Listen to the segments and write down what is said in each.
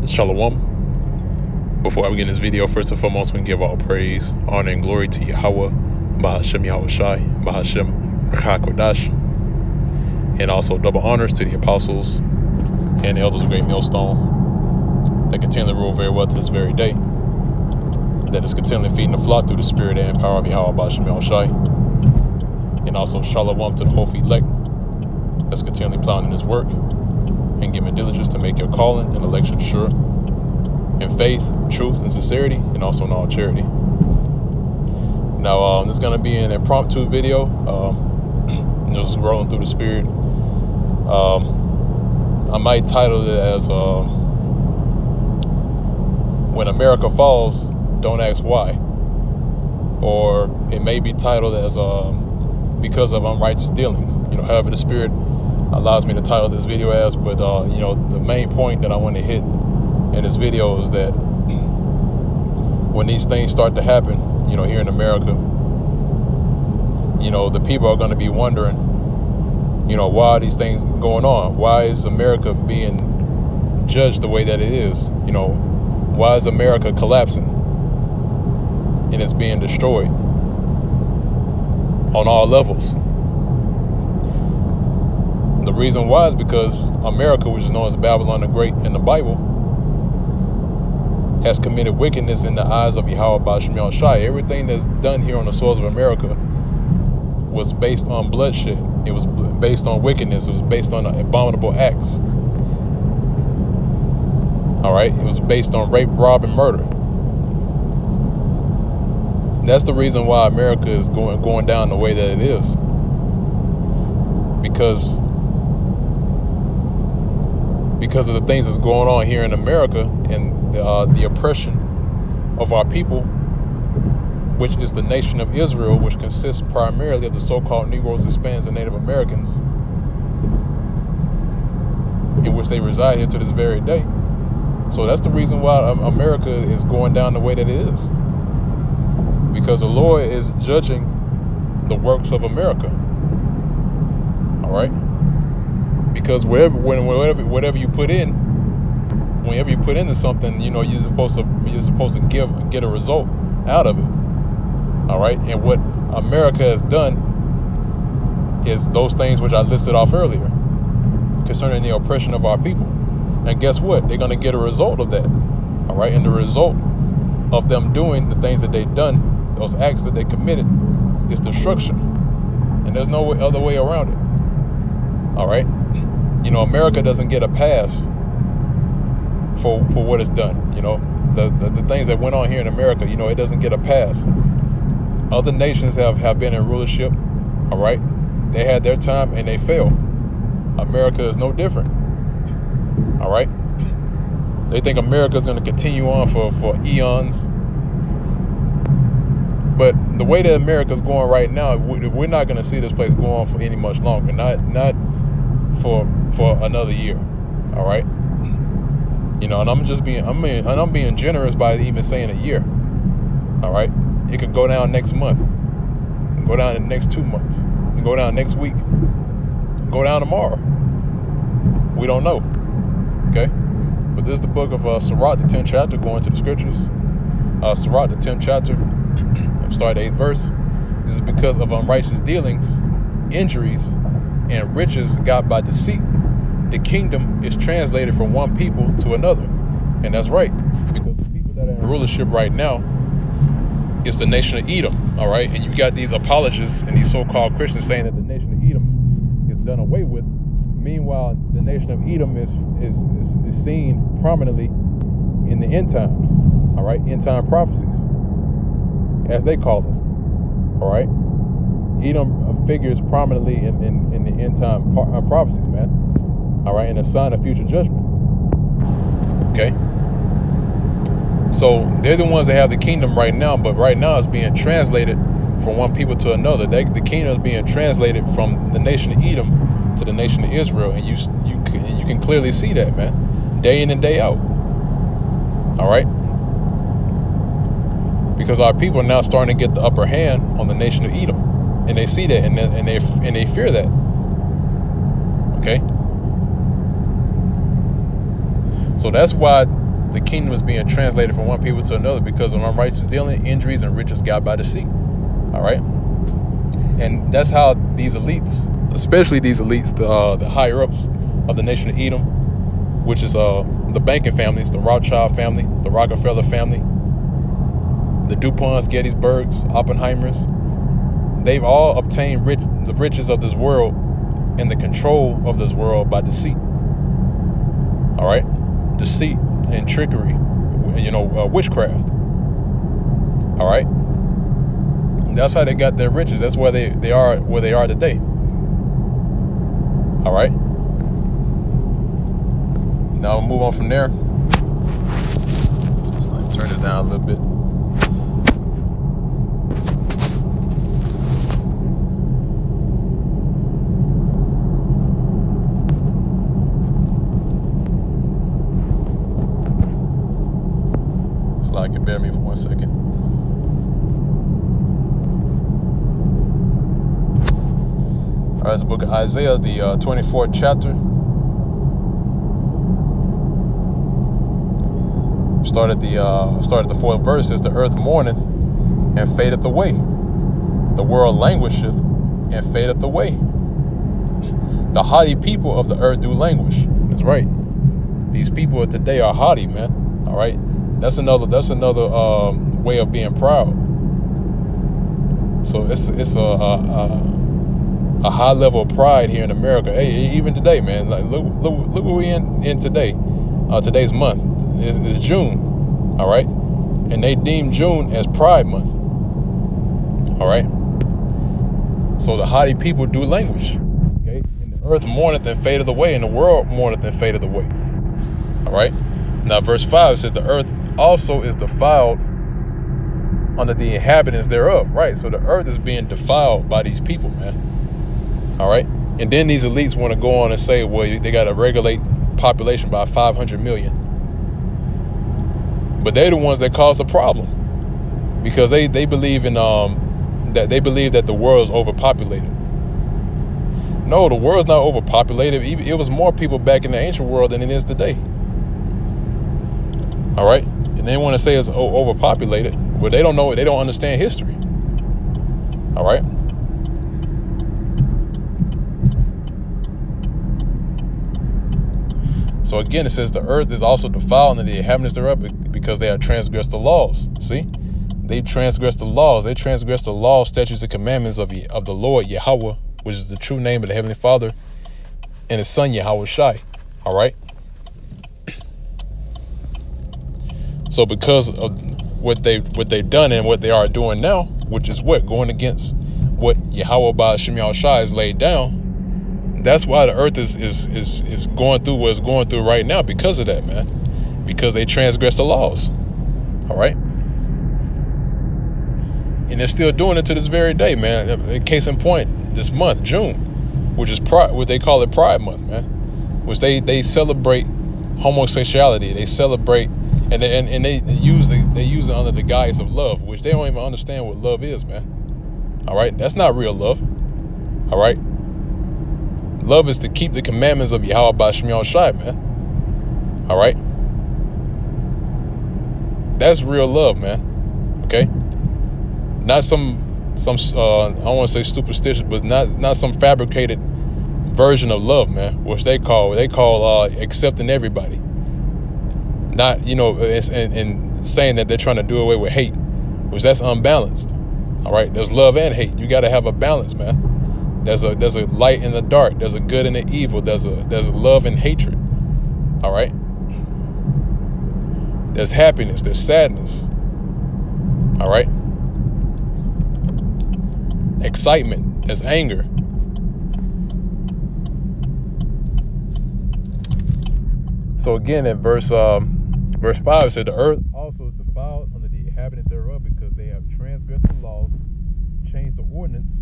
Shalom. Before I begin this video, first and foremost, we can give all praise, honor, and glory to Yahweh, Bahashem Yahushai, Bahashem Rakakodash, and also double honors to the apostles and the elders of Great Millstone that continually rule very well to this very day, that is continually feeding the flock through the spirit and power of Yahweh, Bahashem Yahushai, and also Shalom to the whole elect that's continually plowing in his work and giving diligence to make your calling and election sure, in faith, truth, and sincerity, and also in all charity. Now, this is going to be an impromptu video. Just rolling through the spirit. I might title it as When America Falls, Don't Ask Why. Or it may be titled as Because of Unrighteous Dealings. However the spirit allows me to title this video as. But, the main point that I want to hit in this video is that when these things start to happen, here in America, the people are going to be wondering, why are these things going on? Why is America being judged the way that it is? Why is America collapsing and it's being destroyed on all levels? The reason why is because America, which is known as Babylon the Great in the Bible, has committed wickedness in the eyes of Yahweh Bahashem Yahushai. Everything that's done here on the soils of America was based on bloodshed. It was based on wickedness. It was based on abominable acts. All right? It was based on rape, rob, and murder. That's the reason why America is going down the way that it is. Because of the things that's going on here in America and the oppression of our people, which is the nation of Israel, which consists primarily of the so-called Negroes, Hispanics, and Native Americans, in which they reside here to this very day. So that's the reason why America is going down the way that it is. Because the Lord is judging the works of America. All right? Because whatever you put in, whenever you put into something, you're supposed to get a result out of it. All right, and what America has done is those things which I listed off earlier concerning the oppression of our people. And guess what? They're going to get a result of that. All right, and the result of them doing the things that they've done, those acts that they committed, is destruction. And there's no other way around it. All right. America doesn't get a pass for what it's done. The things that went on here in America, it doesn't get a pass. Other nations have been in rulership. All right. They had their time and they failed. America is no different. All right. They think America is going to continue on for eons. But the way that America is going right now, we're not going to see this place go on for any much longer. Not for another year. All right. And I'm being generous by even saying a year. All right. It could go down next month, go down in the next 2 months, go down next week, go down tomorrow. We don't know. Okay. But this is the book of Sirach, the 10th chapter, going to the scriptures. Sirach, the 10th chapter, I'm starting the 8th verse. This is because of unrighteous dealings, injuries, and riches got by deceit. The kingdom is translated from one people to another. And that's right. Because the people that are in rulership right now is the nation of Edom. All right. And you got these apologists and these so-called Christians saying that the nation of Edom is done away with. Meanwhile, the nation of Edom is seen prominently in the end times. All right. End time prophecies, as they call it. All right. Edom figures prominently in the end time prophecies, man. All right, and a sign of future judgment. Okay. So they're the ones that have the kingdom right now, but right now it's being translated from one people to another. The kingdom is being translated from the nation of Edom to the nation of Israel, and you can clearly see that, man, day in and day out. All right. Because our people are now starting to get the upper hand on the nation of Edom. And they see that, and they fear that. Okay. So that's why the kingdom is being translated from one people to another because of unrighteous dealing, injuries, and riches got by deceit. All right, and that's how these elites, especially these elites, the higher ups of the nation of Edom, which is the banking families, the Rothschild family, the Rockefeller family, the DuPonts, Gettysburgs, Oppenheimers, they've all obtained the riches of this world and the control of this world by deceit. All right, deceit and trickery, witchcraft. All right, that's how they got their riches. That's where they are where they are today. All right. Now we'll move on from there. Just like turn it down a little bit. Slide can bear me for 1 second. All right, it's the book of Isaiah, the 24th chapter. Started the 4th verse. Says, the earth mourneth and fadeth away, the world languisheth and fadeth away. The haughty people of the earth do languish. That's right. These people of today are haughty, man. All right, that's another way of being proud. So it's a high level of pride here in America. Hey, even today, man. Like look what we in today. Today's month is June. All right, and they deem June as Pride Month. All right. So the haughty people do languish. Okay, and the earth mourneth and fadeth away, and the world mourneth and fadeth away. All right. Now, verse 5 says, the earth also is defiled under the inhabitants thereof. Right. So the earth is being defiled by these people, man. All right. And then these elites want to go on and say, well, they got to regulate population by 500 million. But they're the ones that caused the problem, because they believe in that the world is overpopulated. No, the world's not overpopulated. It was more people back in the ancient world than it is today. All right, and they want to say it's overpopulated, but they don't know. They don't understand history. All right. So again, it says the earth is also defiled and the inhabitants thereof, because they have transgressed the laws. See, they transgressed the laws. They transgressed the laws, statutes, and commandments of the Lord Yahweh, which is the true name of the Heavenly Father, and His Son Yahweh Shai. All right. So because of what they've done and what they are doing now, which is going against what Yahweh Ba'ashem Yahweh Shai has laid down. That's why the earth is going through what it's going through right now, because of that, man. Because they transgressed the laws. All right. And they're still doing it to this very day, man. Case in point, this month, June, which is what they call it Pride Month, man. Which they celebrate homosexuality. They celebrate and they use it under the guise of love, which they don't even understand what love is, man. All right. That's not real love. All right. Love is to keep the commandments of Yahweh Ba'ashem Yahweh Shai, man. All right. That's real love, man. Okay. Not some I don't want to say superstitious, but not some fabricated version of love, man. Which they call accepting everybody. Not, and saying that they're trying to do away with hate, which that's unbalanced. All right. There's love and hate. You got to have a balance, man. There's a light and the dark. There's a good and an evil. There's a love and hatred. All right. There's happiness. There's sadness. All right. Excitement. There's anger. So again, in verse 5, it said, the earth also is defiled under the inhabitants thereof, because they have transgressed the laws, changed the ordinance.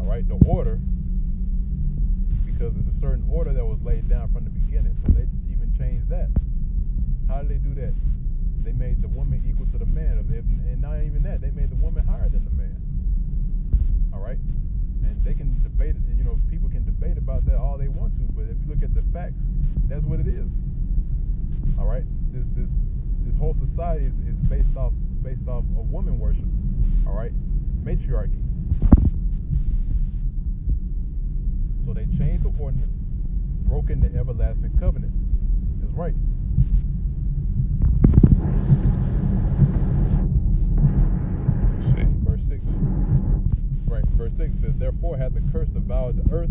All right, the order, because it's a certain order that was laid down from the beginning. So they even changed that. How did they do that? They made the woman equal to the man, and not even that. They made the woman higher than the man. All right, and they can debate it. People can debate about that all they want to, but if you look at the facts, that's what it is. All right, this whole society is based off of woman worship. All right, matriarchy. So they changed the ordinance, broken the everlasting covenant. That's right. See, verse 6. Right, verse 6 says, therefore hath the curse devoured the earth,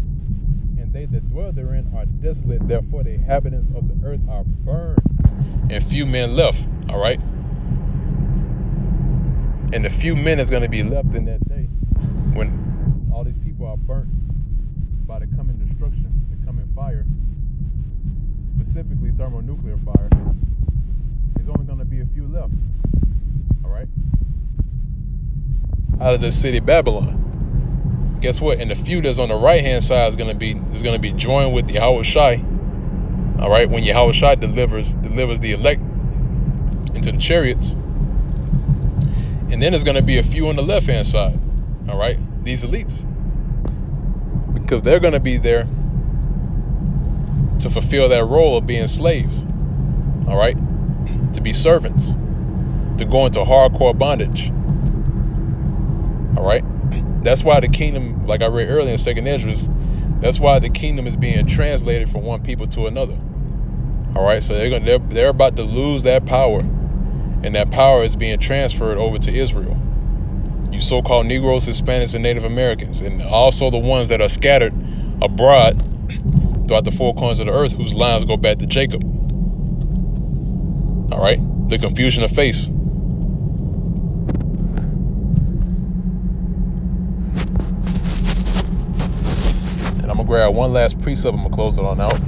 and they that dwell therein are desolate. Therefore the inhabitants of the earth are burned, and few men left. All right. And the few men is going to be left in that day when all these people are burnt by the coming destruction, the coming fire, specifically thermonuclear fire. There's only going to be a few left. All right. Out of the city Babylon. Guess what? And the few that's on the right hand side is gonna be joined with Yahweh Shai. All right, when Yahweh Shai delivers the elect into the chariots, and then there's gonna be a few on the left hand side. All right, these elites, because they're gonna be there to fulfill that role of being slaves. All right, to be servants, to go into hardcore bondage. All right. That's why the kingdom, like I read earlier in 2nd Esdras, that's why the kingdom is being translated from one people to another. All right, so they're about to lose that power, and that power is being transferred over to Israel. You so-called Negroes, Hispanics, and Native Americans, and also the ones that are scattered abroad throughout the four corners of the earth, whose lines go back to Jacob. All right, the confusion of face. I'm gonna grab one last precept. I'm gonna close it on out.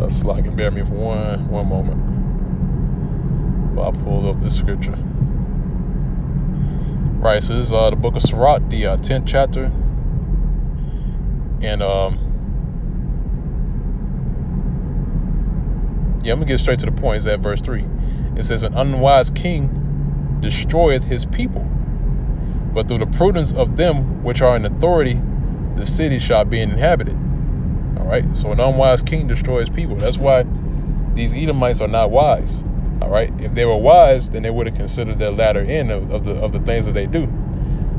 Slide can bear me for one moment while I pull up this scripture. Right, so this is the book of Sirach, the 10th chapter. And I'm gonna get straight to the point. It's at verse 3. It says, an unwise king destroyeth his people, but through the prudence of them which are in authority, the city shall be inhabited. All right, so an unwise king destroys people. That's why these Edomites are not wise. All right, if they were wise, then they would have considered their latter end of the things that they do.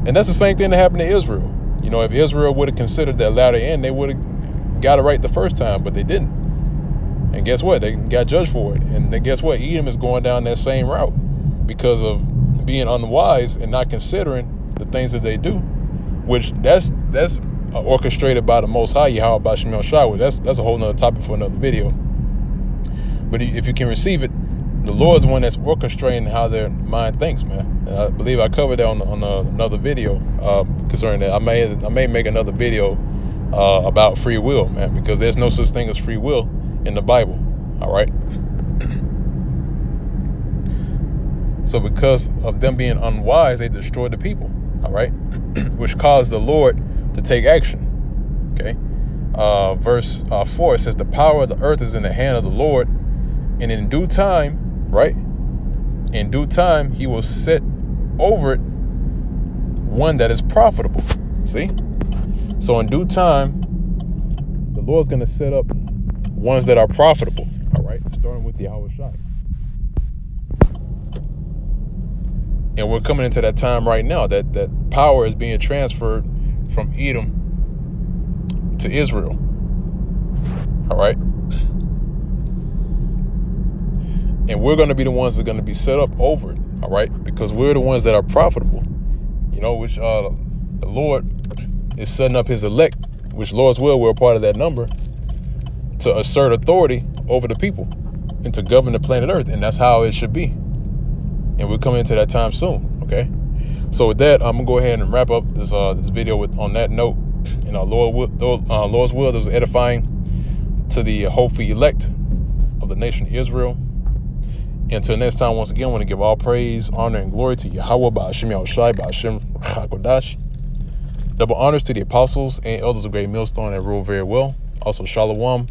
And that's the same thing that happened to Israel. You know, if Israel would have considered their latter end, they would have got it right the first time, but they didn't. And guess what? They got judged for it. And then guess what? Edom is going down that same route because of being unwise and not considering the things that they do, which that's orchestrated by the Most High, Yahweh Bashim Shai. That's a whole nother topic for another video. But if you can receive it, the Lord is the one that's orchestrating how their mind thinks, man. And I believe I covered that on another video concerning that. I may make another video about free will, man, because there's no such thing as free will in the Bible. All right. So because of them being unwise, they destroyed the people. All right, which caused the Lord to take action. Okay. Verse 4, it says, the power of the earth is in the hand of the Lord, and in due time, right? In due time, he will set over it one that is profitable. See? So in due time, the Lord's going to set up ones that are profitable. All right? Starting with the Yahweh Shai. And we're coming into that time right now that power is being transferred from Edom to Israel. All right? And we're going to be the ones that are going to be set up over it, all right? Because we're the ones that are profitable, you know, which the Lord is setting up his elect, which Lord's will, we're a part of that number, to assert authority over the people and to govern the planet Earth. And that's how it should be. And we're coming into that time soon, okay? So with that, I'm going to go ahead and wrap up this video on that note. You know, Lord's will is edifying to the hopeful elect of the nation of Israel. Until next time, once again, I want to give all praise, honor, and glory to Yahweh, Ba'ashim Yahushai, Ba'ashim HaKodash. Double honors to the apostles and elders of Great Millstone that rule very well. Also, Shalom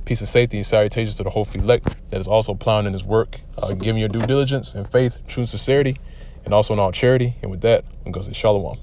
Peace and safety and salutations to the whole elect that is also plowing in his work, giving your due diligence and faith, true sincerity, and also in all charity. And with that, I'm going to say shalom.